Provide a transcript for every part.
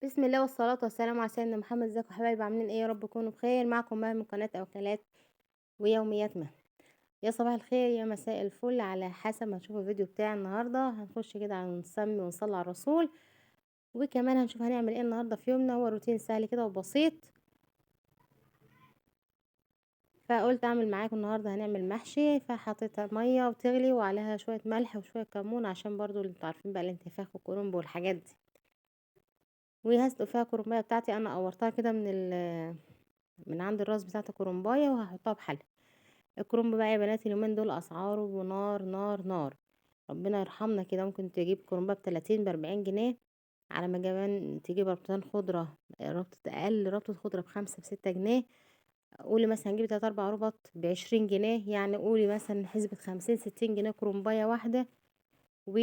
بسم الله والصلاة والسلام على سيدنا محمد. ازيكم يا حبايبي؟ عاملين ايه؟ يا رب تكونوا بخير. معكم مها من قناة أكلات ويوميات مها. يا صباح الخير يا مساء الفل، على حسب ما تشوفوا الفيديو بتاعي. النهاردة هنخش كده على نسمي ونصلي على الرسول، وكمان هنشوف هنعمل ايه النهاردة في يومنا. هو روتين سهل كده وبسيط، فقلت اعمل معاكم. النهاردة هنعمل محشي، فحطيت مية وتغلي وعليها شوية ملح وشوية كمون، عشان برضو اللي انتوا عارفين بقى الانتفاخ والكرنب والحاجات دي. وهسلق فيها الكرنبايه بتاعتي، انا قورتها كده من عند الراس بتاعت الكرنبايه، وهحطها بحل. الكرنب بقى يا بنات اليومين دول اسعاره ونار نار نار. ربنا يرحمنا كده. ممكن تجيب كرنبه ب30 ب40 جنيه، على ما كمان تجيب ربطتين خضره، ربطة اقل ربطة خضره ب5 ب6 جنيه. قولي مثلا هنجيب 3 4 ربط ب20 جنيه، يعني قولي مثلا حسبة 50 60 جنيه كرنبايه واحدة. و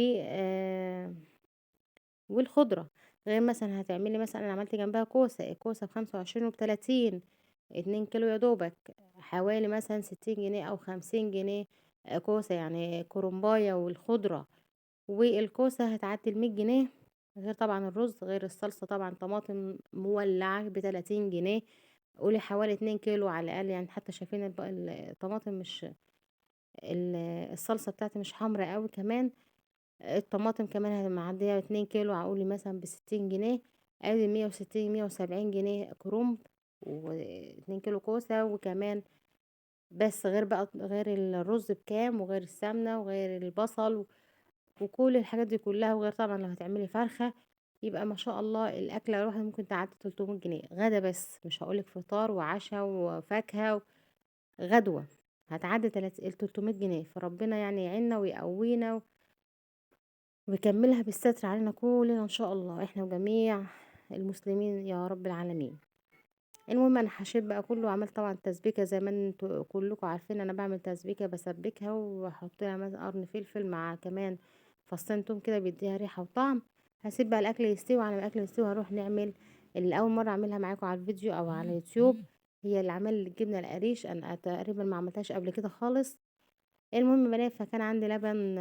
والخضرة غير مثلا هتعملي، مثلا انا عملت جنبها كوسة، الكوسة ب25 وب30، 2 كيلو يا دوبك، حوالي مثلا 60 جنيه او 50 جنيه. كوسة يعني كرنباية والخضرة، والكوسة هتعدي 100 جنيه. غير طبعا الرز، غير الصلصة، طبعا طماطم مولعة ب30 جنيه. قولي حوالي 2 كيلو على الأقل، يعني حتى شايفين الطماطم مش ال- الصلصة بتاعتي مش حمرا قوي كمان. الطماطم كمان معدية 2 كيلو، هقولي مثلا ب60 جنيه. ادي 160 170 جنيه كرنب، و2 كيلو كوسة، وكمان بس غير بقى غير الرز بكام، وغير السمنة، وغير البصل، وكل الحاجات دي كلها. وغير طبعا لو هتعملي فرخة، يبقى ما شاء الله الأكلة الواحدة ممكن تعدي 300 جنيه غدا بس، مش هقولك فطار وعشاء وفاكهة غدوة. هتعدي 300 جنيه. فربنا يعني يعيننا ويقوينا ويكملها بالستر علينا كلنا ان شاء الله، احنا وجميع المسلمين يا رب العالمين. المهم انا حشيت بقى كله، وعملت طبعا تسبيكه زي ما انتوا كلكم عارفين. انا بعمل تسبيكه بسبكها واحط لها مثلا قرن فلفل مع كمان فصين توم، كده بيديها ريحه وطعم. هسيب بقى الاكل يستوي. على ما الاكل يستوي هروح نعمل اللي اول مره اعملها معاكم على الفيديو او على اليوتيوب، هي اللي عمل الجبنه القريش. انا تقريبا ما عملتهاش قبل كده خالص. المهم يا بنات، فكان عندي لبن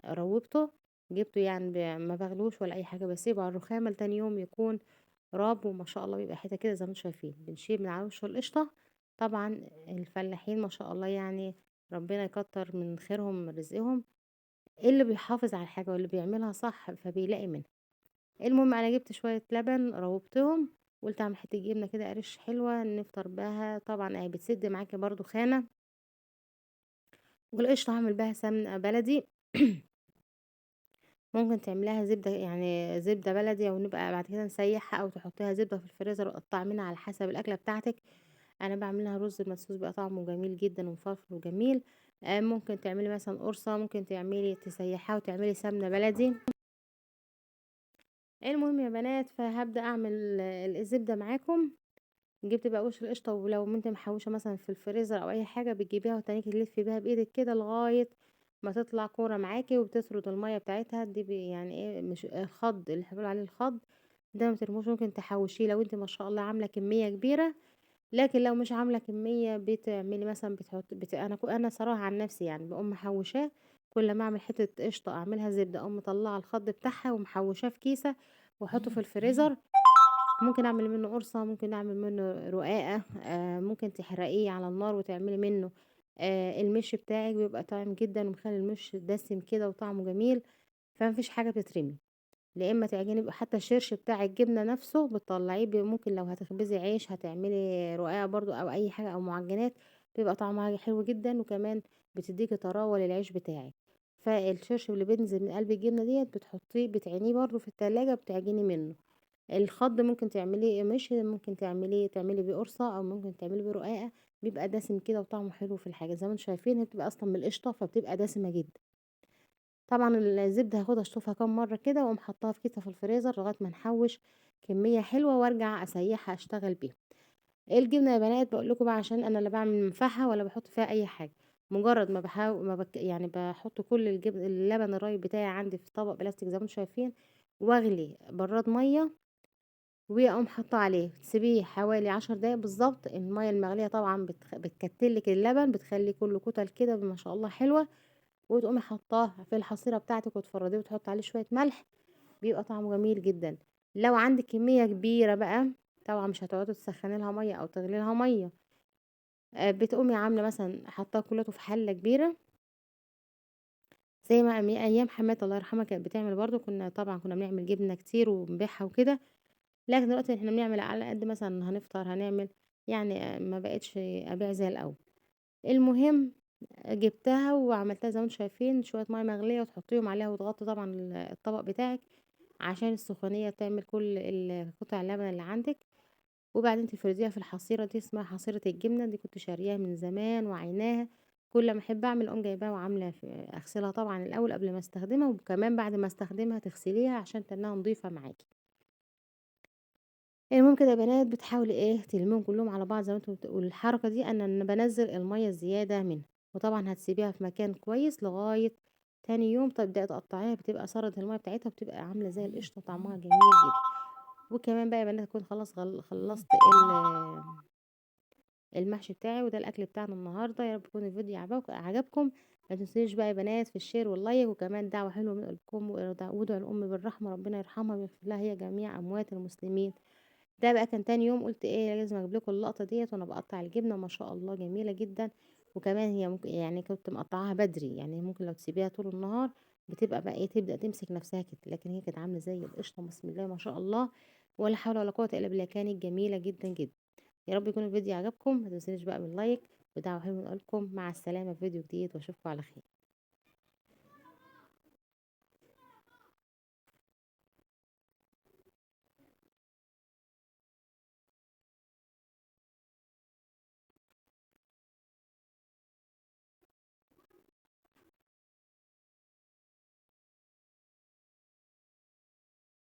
روبته، جبته يعني ما بغلوش ولا اي حاجه، بسيبه على الرخامه لتاني يوم يكون راب، وما شاء الله بيبقى حته كده زي ما انتم شايفين. بنشيل من على وشه القشطه. طبعا الفلاحين ما شاء الله يعني، ربنا يكتر من خيرهم من رزقهم، اللي بيحافظ على الحاجه واللي بيعملها صح فبيلاقي منها. المهم انا جبت شويه لبن روبتهم، قلت اعمل حته جبنه كده قريش حلوه نفطر بها. طبعا هي بتسد معاكي برضو خانه. والقشطه هعمل بها سمنه بلدي. ممكن تعمليها زبدة، يعني زبدة بلدي، او نبقى بعد كده نسيحها، او تحطيها زبدة في الفريزر وتقطعي منها على حسب الاكلة بتاعتك. انا بعملها رز المدسوس، بقى طعمه جميل جدا ومفلفل وجميل. ممكن تعملي مثلا قرصة، ممكن تعملي تسيحها وتعملي سمنة بلدي. المهم يا بنات، فهبدأ اعمل الزبدة معاكم. جبت بقى وش القشطة، ولو انت محوشة مثلا في الفريزر او اي حاجة بتجيبيها وتانيكي تلفي بيها بايدك كده لغاية ما تطلع كورة معاكي، وبتسرد المية بتاعتها دي يعني ايه، مش الخض اللي احنا بنقول عليه الخض ده، ما ترموش. ممكن تحوشيه لو انت ما شاء الله عاملة كمية كبيرة. لكن لو مش عاملة كمية، بتعملي مثلا انا صراحة عن نفسي يعني بقوم محوشاه. كل ما اعمل حتة قشطة اعملها زبدة، اقوم مطلعة الخض بتاعها ومحوشاه في كيسة واحطه في الفريزر. ممكن اعمل منه قرصة، ممكن اعمل منه رقاقة، ممكن تحرقيه على النار وتعملي منه المش بتاعك، بيبقى طعم جدا ومخلي المش دسم كده وطعمه جميل. فمفيش حاجة بتترمي. لا اما تعجني بقى حتى الشرش بتاع الجبنة نفسه بتطلعيه، ممكن لو هتخبزي عيش هتعملي رقاقة برضو او اي حاجة او معجنات، بيبقى طعمها حلو جدا، وكمان بتديكي طراوة للعيش بتاعك. فالشرش اللي بينزل من قلب الجبنة ديت بتحطيه بتعينيه برضو في التلاجة، بتعجني منه. الخض ممكن تعمليه مش ممكن تعملي بيه قرصة، او ممكن تعملي بيه رقاقة. بيبقى دسم كده وطعمه حلو في الحاجة، زي ما انتم شايفين هي بتبقى اصلا من القشطة فبتبقى دسمة جدا. طبعا الزبدة هاخدها اشطفها كام مرة كده، واقوم حطها في كيسة في الفريزر لغاية ما نحوش كمية حلوة، وارجع اسيحها اشتغل بيها. ايه الجبنة يا بنات بقول لكم بقى، عشان انا لا بعمل منفعها ولا بحط فيها اي حاجة. مجرد ما بحاول ما بك يعني بحط كل اللبن الرايب بتاعي عندي في طبق بلاستيك زي ما انتم شايفين، واغلي براد مية، واقوم حاطه عليه، تسيبيه حوالي 10 دقايق بالظبط. الميه المغليه طبعا بتكتلك اللبن، بتخلي كله كتل كده ما شاء الله حلوه. وتقومي حطاه في الحصيره بتاعتك وتفرديه وتحط عليه شويه ملح، بيبقى طعمه جميل جدا. لو عندك كمية كبيرة بقى، طبعا مش هتقعدي تسخني لها مية او تغلي لها مية. بتقومي عاملة مثلا حطاه كلته في حلة كبيرة، زي ما ايام حماتي الله يرحمها كانت بتعمل برضو. طبعا كنا بنعمل جبنة كتير وبنبيعها وكده، لكن دلوقتي احنا بنعمل على قد مثلا هنفطر هنعمل، يعني ما بقتش ابيع زي الاول. المهم جبتها وعملتها زي ما انتم شايفين، شويه ميه مغليه وتحطيهم عليها وتغطي طبعا الطبق بتاعك عشان السخونيه تعمل كل قطع اللبن اللي عندك. وبعدين تفرديها في الحصيره دي، اسمها حصيره الجبنه دي، كنت شارياها من زمان وعيناها. كل ما احب اعمل اقوم جايباها وعامله اغسلها طبعا الاول قبل ما استخدمها، وكمان بعد ما استخدمها تغسليها عشان تنها نظيفه معاكي. المهم كده يا بنات بتحاولي تلميهم كلهم على بعض زي ما انتوا والحركه دي أنا بنزل الميه الزياده منها. وطبعا هتسيبيها في مكان كويس لغايه تاني يوم تبدأي تقطعيها، بتبقى صارت الميه بتاعتها، بتبقى عامله زي القشطه، طعمها جميل جدا. وكمان بقى يا بنات اكون خلاص خلصت المحشي بتاعي، وده الاكل بتاعنا النهارده. يا رب يكون الفيديو عجبكم. ما تنسونيش بقى يا بنات في الشير واللايك، وكمان دعوه حلوه من قلبكم، وادعوا الام بالرحمه، ربنا يرحمها ويغفر لها هي جميع اموات المسلمين. ده بقى كان تاني يوم، قلت لازم اجيب لكم اللقطه ديت وانا بقطع الجبنه، ما شاء الله جميله جدا. وكمان هي ممكن يعني كنت مقطعاها بدري، يعني ممكن لو تسيبيها طول النهار بتبقى بقى تبدا تمسك نفسها كده، لكن هي كانت عامله زي القشطه، بسم الله ما شاء الله، ولا حول ولا قوه الا بالله، كانت جميله جدا جدا. يا رب يكون الفيديو عجبكم، ما تنسونيش بقى باللايك ودعوه حلوه من قلبكم. مع السلامه في فيديو جديد واشوفكم على خير.